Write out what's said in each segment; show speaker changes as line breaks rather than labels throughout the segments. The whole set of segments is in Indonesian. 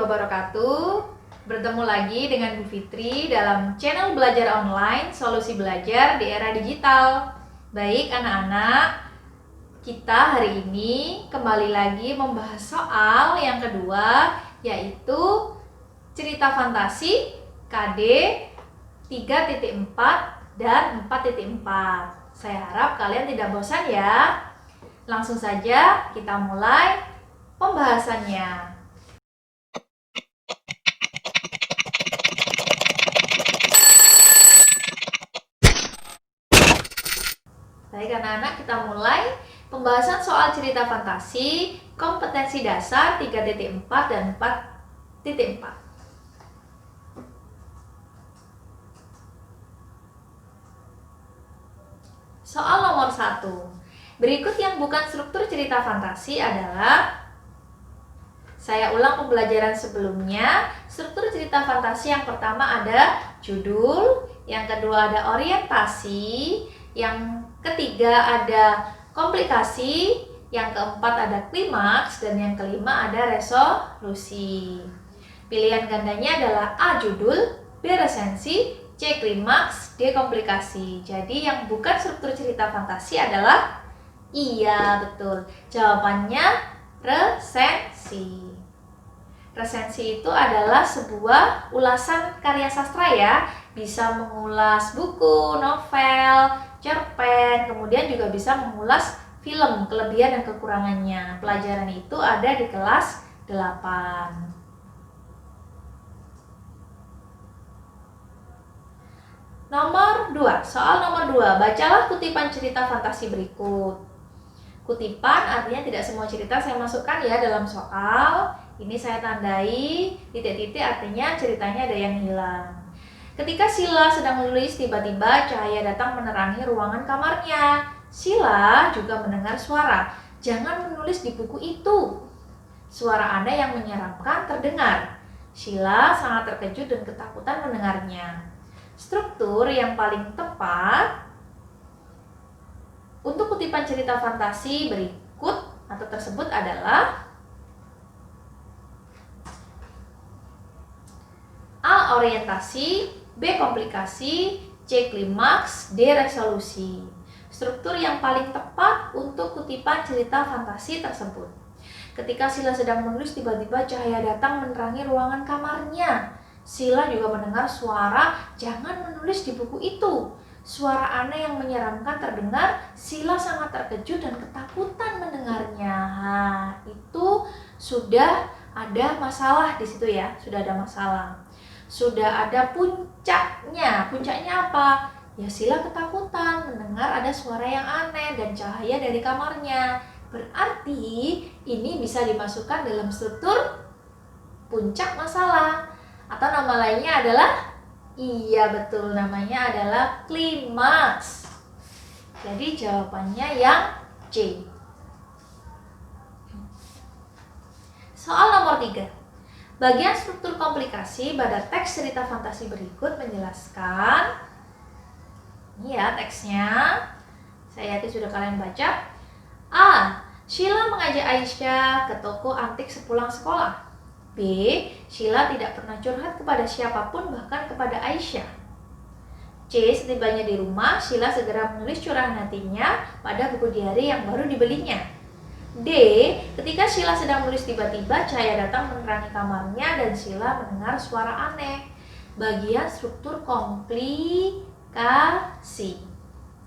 wabarakatuh. Bertemu lagi dengan Bu Fitri dalam channel Belajar Online, Solusi Belajar di Era Digital. Baik anak-anak, kita hari ini kembali lagi membahas soal yang kedua, yaitu cerita fantasi KD 3.4 dan 4.4. Saya harap kalian tidak bosan ya. Langsung saja kita mulai pembahasannya. Baik anak-anak, kita mulai pembahasan soal cerita fantasi kompetensi dasar 3.4 dan 4.4. Soal nomor 1. Berikut yang bukan struktur cerita fantasi adalah, saya ulang pembelajaran sebelumnya. Struktur cerita fantasi yang pertama ada judul, yang kedua ada orientasi, yang ketiga ada komplikasi, yang keempat ada klimaks, dan yang kelima ada resolusi. Pilihan gandanya adalah A judul, B resensi, C klimaks, D komplikasi. Jadi yang bukan struktur cerita fantasi adalah iya, betul. Jawabannya resensi. Resensi itu adalah sebuah ulasan karya sastra ya. Bisa mengulas buku, novel, cerpen, kemudian juga bisa mengulas film, kelebihan dan kekurangannya. Pelajaran itu ada di kelas 8. Nomor 2, soal nomor 2, bacalah kutipan cerita fantasi berikut. Kutipan artinya tidak semua cerita saya masukkan ya dalam soal. Ini saya tandai, titik-titik artinya ceritanya ada yang hilang. Ketika Sila sedang menulis, tiba-tiba cahaya datang menerangi ruangan kamarnya. Sila juga mendengar suara, "Jangan menulis di buku itu." Suara aneh yang menyeramkan terdengar. Sila sangat terkejut dan ketakutan mendengarnya. Struktur yang paling tepat untuk kutipan cerita fantasi berikut atau tersebut adalah A. Orientasi, B. Komplikasi, C. Klimaks, D. Resolusi. Struktur yang paling tepat untuk kutipan cerita fantasi tersebut. Ketika Sila sedang menulis, tiba-tiba cahaya datang menerangi ruangan kamarnya. Sila juga mendengar suara, "Jangan menulis di buku itu." Suara aneh yang menyeramkan terdengar. Sila sangat terkejut dan ketakutan mendengarnya. Itu sudah ada masalah di situ ya, sudah ada masalah. Sudah ada puncaknya. Puncaknya apa? Ya Sila ketakutan mendengar ada suara yang aneh dan cahaya dari kamarnya. Berarti ini bisa dimasukkan dalam struktur puncak masalah. Atau nama lainnya adalah, iya betul, namanya adalah klimaks. Jadi jawabannya yang C. Soal nomor 3. Bagian struktur komplikasi pada teks cerita fantasi berikut menjelaskan. Ini ya teksnya. Saya yakin sudah kalian baca. A. Sila mengajak Aisyah ke toko antik sepulang sekolah. B. Sila tidak pernah curhat kepada siapapun, bahkan kepada Aisyah. C. Setibanya di rumah, Sila segera menulis curahan hatinya pada buku diari yang baru dibelinya. D. Ketika Sila sedang menulis, tiba-tiba cahaya datang menerangi kamarnya dan Sila mendengar suara aneh. Bagian struktur komplikasi.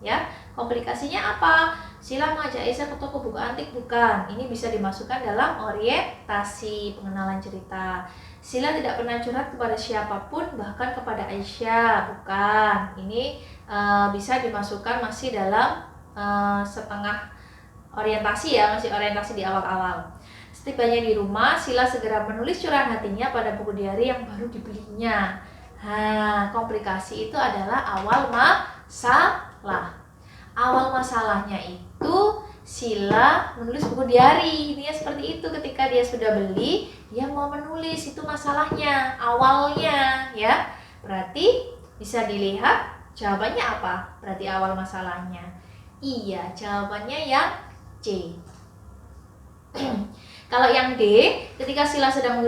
Ya, komplikasinya apa? Sila mengajak Aisyah ke toko buku antik, bukan. Ini bisa dimasukkan dalam orientasi, pengenalan cerita. Sila tidak pernah curhat kepada siapapun, bahkan kepada Aisyah, bukan. Ini bisa dimasukkan masih dalam setengah orientasi ya, masih orientasi di awal-awal. Setibanya di rumah, Sila segera menulis curahan hatinya pada buku diari yang baru dibelinya. Komplikasi itu adalah awal masalah. Awal masalahnya itu Sila menulis buku diari. Intinya seperti itu, ketika dia sudah beli, dia mau menulis, itu masalahnya, awalnya ya. Berarti bisa dilihat jawabannya apa? Berarti awal masalahnya. Iya, jawabannya yang C. Kalau yang D, ketika Sila sedang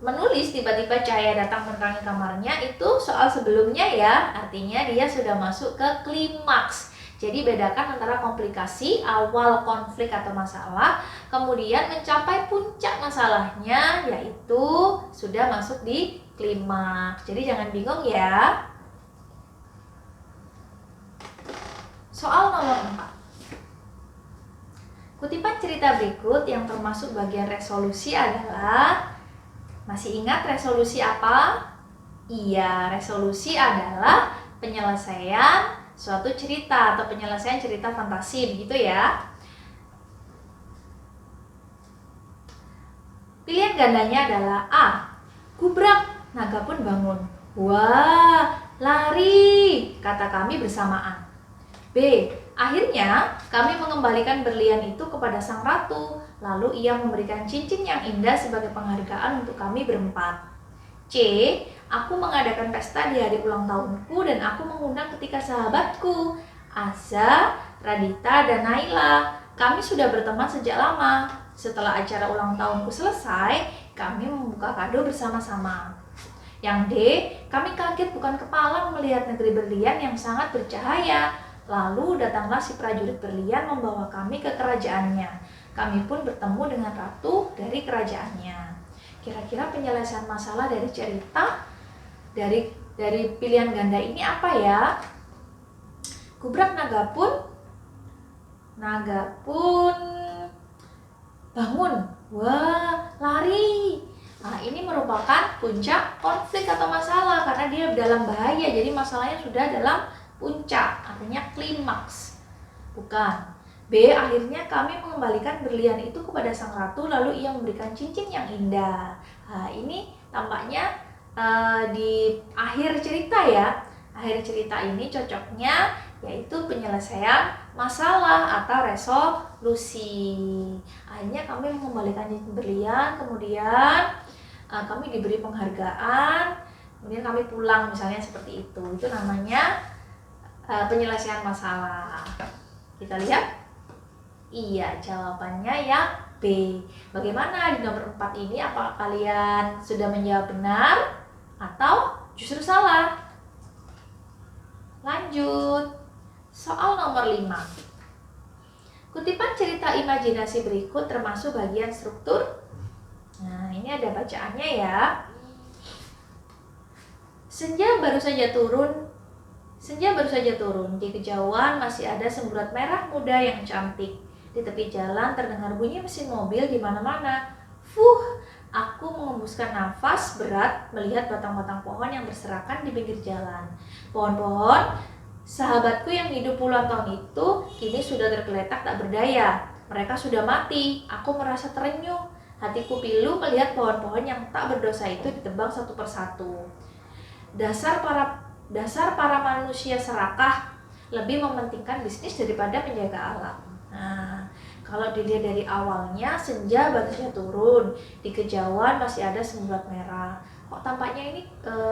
menulis tiba-tiba cahaya datang menerangi kamarnya itu soal sebelumnya ya, artinya dia sudah masuk ke klimaks. Jadi bedakan antara komplikasi, awal konflik atau masalah, kemudian mencapai puncak masalahnya yaitu sudah masuk di klimaks. Jadi jangan bingung ya. Soal nomor 4. Kutipan cerita berikut yang termasuk bagian resolusi adalah, masih ingat resolusi apa? Iya, resolusi adalah penyelesaian suatu cerita atau penyelesaian cerita fantasi, begitu ya. Pilihan gandanya adalah A. Gubrak, naga pun bangun. Wah, lari, kata kami bersamaan. B. Akhirnya kami mengembalikan berlian itu kepada sang ratu. Lalu ia memberikan cincin yang indah sebagai penghargaan untuk kami berempat. C. Aku mengadakan pesta di hari ulang tahunku dan aku mengundang ketiga sahabatku, Aza, Radita, dan Naila. Kami sudah berteman sejak lama. Setelah acara ulang tahunku selesai, kami membuka kado bersama-sama. Yang D. Kami kaget bukan kepala melihat negeri berlian yang sangat bercahaya. Lalu datanglah si prajurit berlian membawa kami ke kerajaannya. Kami pun bertemu dengan ratu dari kerajaannya. Kira-kira penyelesaian masalah dari cerita dari pilihan ganda ini apa ya? Gubrak, naga pun bangun. Wah, lari. Nah, ini merupakan puncak konflik atau masalah karena dia dalam bahaya. Jadi masalahnya sudah dalam puncak, artinya klimaks. Bukan. B. Akhirnya kami mengembalikan berlian itu kepada sang ratu, lalu ia memberikan cincin yang indah. Nah, ini tampaknya di akhir cerita ya. Akhir cerita ini cocoknya yaitu penyelesaian masalah atau resolusi. Akhirnya kami mengembalikan cincin berlian, kemudian kami diberi penghargaan, kemudian kami pulang, misalnya seperti itu. Itu namanya penyelesaian masalah. Kita lihat. Iya, jawabannya yang B. Bagaimana di nomor 4 ini? Apakah kalian sudah menjawab benar atau justru salah? Lanjut. Soal nomor 5. Kutipan cerita imajinasi berikut termasuk bagian struktur. Nah, ini ada bacaannya ya. Senja baru saja turun, di kejauhan masih ada semburat merah muda yang cantik. Di tepi jalan terdengar bunyi mesin mobil di mana-mana. Aku mengembuskan nafas berat melihat batang-batang pohon yang berserakan di pinggir jalan. Pohon-pohon sahabatku yang hidup puluhan tahun itu kini sudah tergeletak tak berdaya. Mereka sudah mati. Aku merasa terenyuh. Hatiku pilu melihat pohon-pohon yang tak berdosa itu ditebang satu persatu. Dasar para manusia serakah, lebih mementingkan bisnis daripada menjaga alam. Nah, kalau dilihat dari awalnya, senja baru saja turun, di kejauhan masih ada semburat merah. Kok tampaknya ini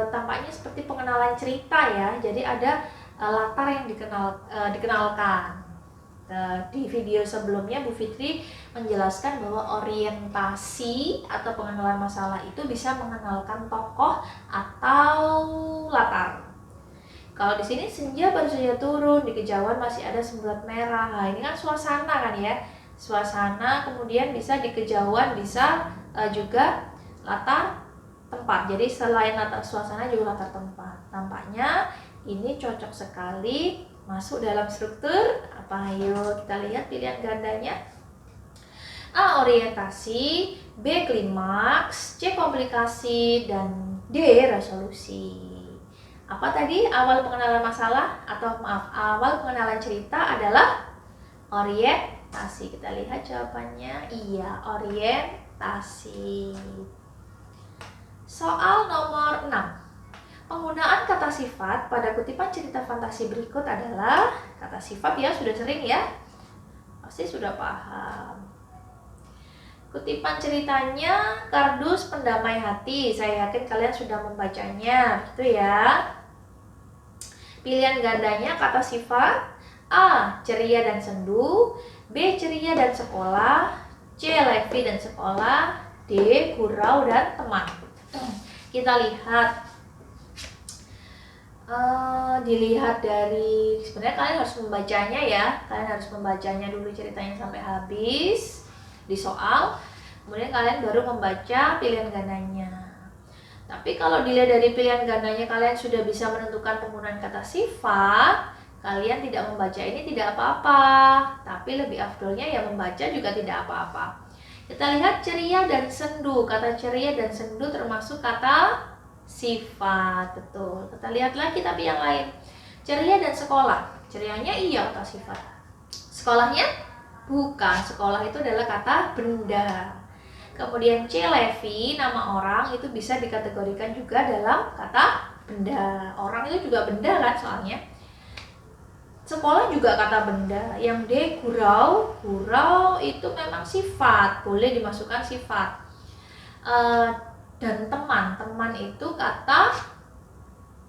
tampaknya seperti pengenalan cerita ya. Jadi ada latar yang dikenalkan. Di video sebelumnya Bu Fitri menjelaskan bahwa orientasi atau pengenalan masalah itu bisa mengenalkan tokoh atau latar. Kalau di sini senja baru saja turun, di kejauhan masih ada semburat merah. Nah, ini kan suasana kan ya. Suasana, kemudian bisa di kejauhan, bisa juga latar tempat. Jadi selain latar suasana juga latar tempat. Tampaknya ini cocok sekali masuk dalam struktur apa? Ayo kita lihat pilihan gandanya. A. Orientasi, B. Klimaks, C. Komplikasi, dan D. Resolusi. Apa tadi awal pengenalan masalah atau awal pengenalan cerita adalah orientasi. Kita lihat jawabannya. Iya, orientasi. Soal nomor 6. Penggunaan kata sifat pada kutipan cerita fantasi berikut adalah kata sifat ya, sudah sering ya. Pasti sudah paham. Kutipan ceritanya kardus pendamai hati. Saya yakin kalian sudah membacanya, gitu ya. Pilihan gandanya kata sifat. A. Ceria dan sendu, B. Ceria dan sekolah, C. Levi dan sekolah, D. Gurau dan teman. Kita lihat, dilihat dari, sebenarnya kalian harus membacanya ya, kalian harus membacanya dulu ceritanya sampai habis di soal, kemudian kalian baru membaca pilihan gandanya. Tapi kalau dilihat dari pilihan gandanya kalian sudah bisa menentukan penggunaan kata sifat, kalian tidak membaca ini tidak apa-apa, tapi lebih afdolnya ya membaca juga tidak apa-apa. Kita lihat ceria dan sendu. Kata ceria dan sendu termasuk kata sifat, betul. Kita lihat lagi tapi yang lain. Ceria dan sekolah. Cerianya iya kata sifat. Sekolahnya bukan. Sekolah itu adalah kata benda. Kemudian C. Levi, nama orang itu bisa dikategorikan juga dalam kata benda. Orang itu juga benda kan soalnya. Sekolah juga kata benda. Yang D. Gurau. Gurau itu memang sifat, boleh dimasukkan sifat. Dan teman. Teman itu kata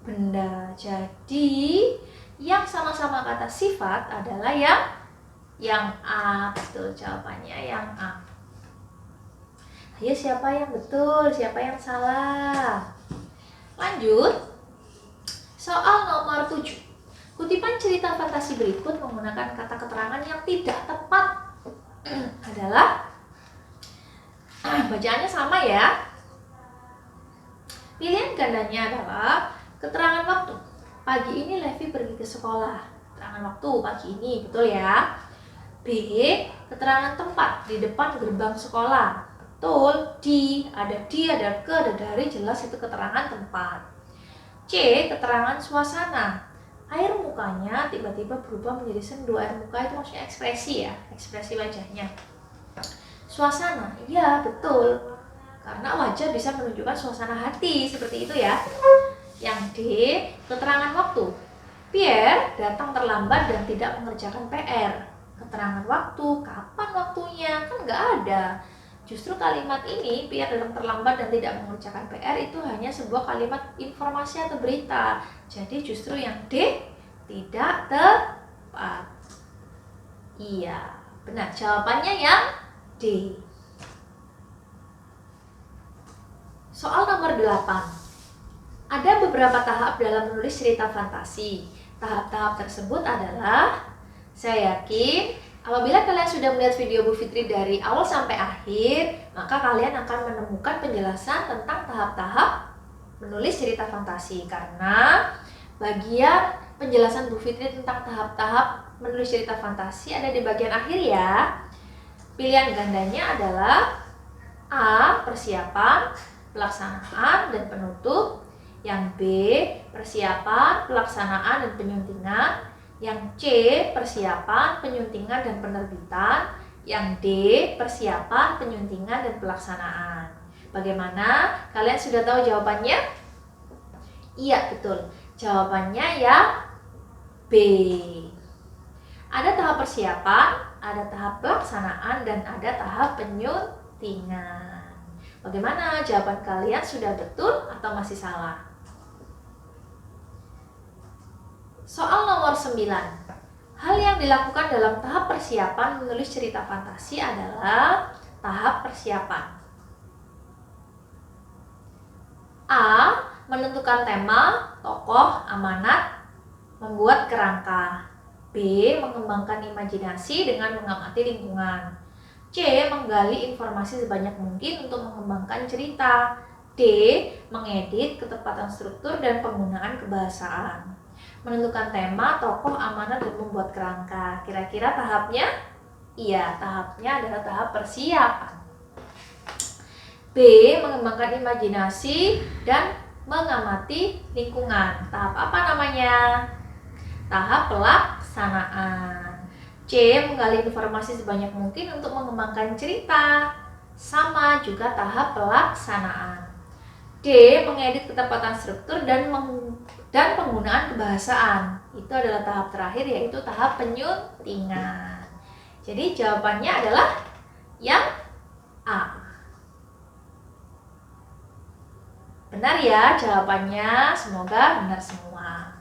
benda. Jadi yang sama-sama kata sifat adalah yang A. Betul, jawabannya yang A. Ayo, siapa yang betul, siapa yang salah? Lanjut. Soal nomor 7. Kutipan cerita fantasi berikut menggunakan kata keterangan yang tidak tepat adalah, bacaannya sama ya. Pilihan gandanya adalah keterangan waktu. Pagi ini Levi pergi ke sekolah. Keterangan waktu pagi ini, betul ya. B. Keterangan tempat di depan gerbang sekolah. Betul, ada ke, ada dari, jelas itu keterangan tempat. C. Keterangan suasana. Air mukanya tiba-tiba berubah menjadi sendu. Air muka itu maksudnya ekspresi ya, ekspresi wajahnya. Suasana, iya betul. Karena wajah bisa menunjukkan suasana hati, seperti itu ya. Yang D. Keterangan waktu. Pierre datang terlambat dan tidak mengerjakan PR. Keterangan waktu, kapan waktunya? Kan nggak ada. Justru kalimat ini, Pierre datang terlambat dan tidak mengerjakan PR, itu hanya sebuah kalimat informasi atau berita. Jadi justru yang D tidak tepat. Iya, benar. Jawabannya yang D. Soal nomor 8. Ada beberapa tahap dalam menulis cerita fantasi. Tahap-tahap tersebut adalah, saya yakin apabila kalian sudah melihat video Bu Fitri dari awal sampai akhir, maka kalian akan menemukan penjelasan tentang tahap-tahap menulis cerita fantasi. Karena bagian penjelasan Bu Fitri tentang tahap-tahap menulis cerita fantasi ada di bagian akhir ya. Pilihan gandanya adalah A. Persiapan, pelaksanaan, dan penutup. Yang B. Persiapan, pelaksanaan, dan penyuntingan. Yang C. Persiapan, penyuntingan, dan penerbitan. Yang D. Persiapan, penyuntingan, dan pelaksanaan. Bagaimana? Kalian sudah tahu jawabannya? Iya, betul. Jawabannya yang B. Ada tahap persiapan, ada tahap pelaksanaan, dan ada tahap penyuntingan. Bagaimana? Jawaban kalian sudah betul atau masih salah? Soal nomor 9. Hal yang dilakukan dalam tahap persiapan menulis cerita fantasi adalah tahap persiapan. A. Menentukan tema, tokoh, amanat, membuat kerangka. B. Mengembangkan imajinasi dengan mengamati lingkungan. C. Menggali informasi sebanyak mungkin untuk mengembangkan cerita. D. Mengedit ketepatan struktur dan penggunaan kebahasaan. Menentukan tema, tokoh, amanat, dan membuat kerangka. Kira-kira tahapnya? Iya, tahapnya adalah tahap persiapan. B. Mengembangkan imajinasi dan mengamati lingkungan. Tahap apa namanya? Tahap pelaksanaan. C. Menggali informasi sebanyak mungkin untuk mengembangkan cerita. Sama juga tahap pelaksanaan. D. Mengedit ketepatan struktur dan penggunaan kebahasaan. Itu adalah tahap terakhir, yaitu tahap penyuntingan. Jadi jawabannya adalah yang A. Benar ya jawabannya, semoga benar semua.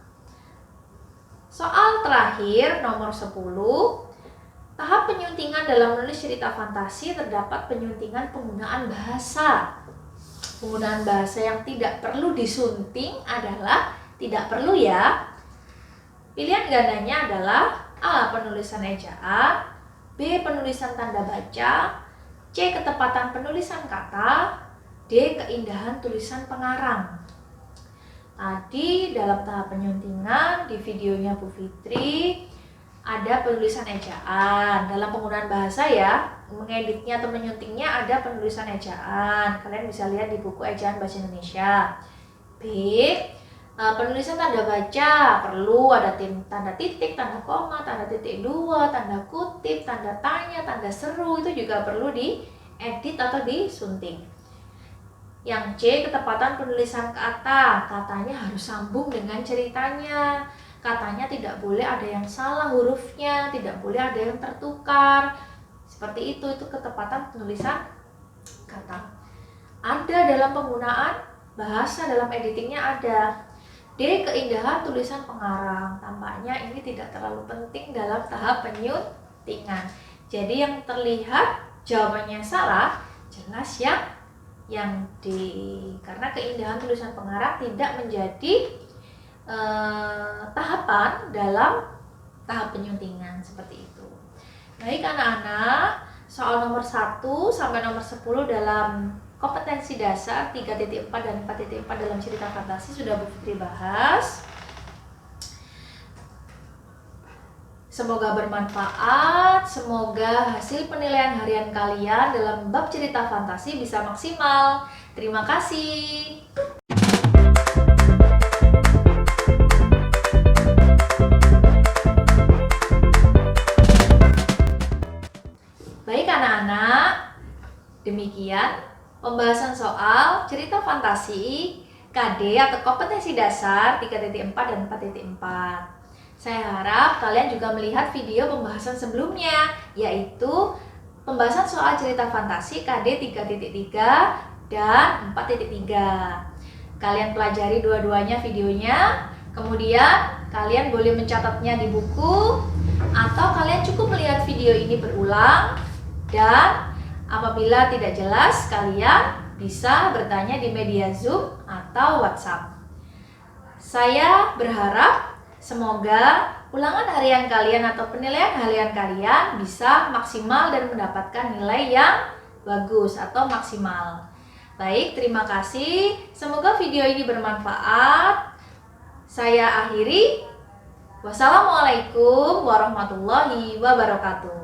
Soal terakhir nomor 10. Tahap penyuntingan dalam menulis cerita fantasi terdapat penyuntingan penggunaan bahasa. Penggunaan bahasa yang tidak perlu disunting adalah tidak perlu ya. Pilihan gandanya adalah A. Penulisan ejaan, B. Penulisan tanda baca, C. Ketepatan penulisan kata, D. Keindahan tulisan pengarang. Tadi dalam tahap penyuntingan di videonya Bu Fitri ada penulisan ejaan. Dalam penggunaan bahasa ya, mengeditnya atau menyuntingnya ada penulisan ejaan. Kalian bisa lihat di buku Ejaan Bahasa Indonesia. B. Penulisan tanda baca, perlu ada tanda titik, tanda koma, tanda titik dua, tanda kutip, tanda tanya, tanda seru, itu juga perlu diedit atau disunting. Yang C. Ketepatan penulisan kata, katanya harus sambung dengan ceritanya. Katanya tidak boleh ada yang salah hurufnya, tidak boleh ada yang tertukar. Seperti itu ketepatan penulisan kata. Ada dalam penggunaan bahasa, dalam editingnya ada. D. Keindahan tulisan pengarang, tampaknya ini tidak terlalu penting dalam tahap penyuntingan. Jadi yang terlihat jawabannya salah, jelas yang D, karena keindahan tulisan pengarang tidak menjadi tahapan dalam tahap penyuntingan seperti itu. Baik anak-anak, soal nomor 1 sampai nomor 10 dalam kompetensi dasar 3.4 dan 4.4 dalam cerita fantasi sudah Bu Fitri bahas. Semoga bermanfaat, semoga hasil penilaian harian kalian dalam bab cerita fantasi bisa maksimal. Terima kasih. Baik anak-anak, demikian pembahasan soal cerita fantasi KD atau kompetensi dasar 3.4 dan 4.4. Saya harap kalian juga melihat video pembahasan sebelumnya, yaitu pembahasan soal cerita fantasi KD 3.3 dan 4.3. Kalian pelajari dua-duanya videonya, kemudian kalian boleh mencatatnya di buku, atau kalian cukup melihat video ini berulang, dan apabila tidak jelas, kalian bisa bertanya di media Zoom atau WhatsApp. Saya berharap semoga ulangan harian kalian atau penilaian harian kalian bisa maksimal dan mendapatkan nilai yang bagus atau maksimal. Baik, terima kasih. Semoga video ini bermanfaat. Saya akhiri. Wassalamualaikum warahmatullahi wabarakatuh.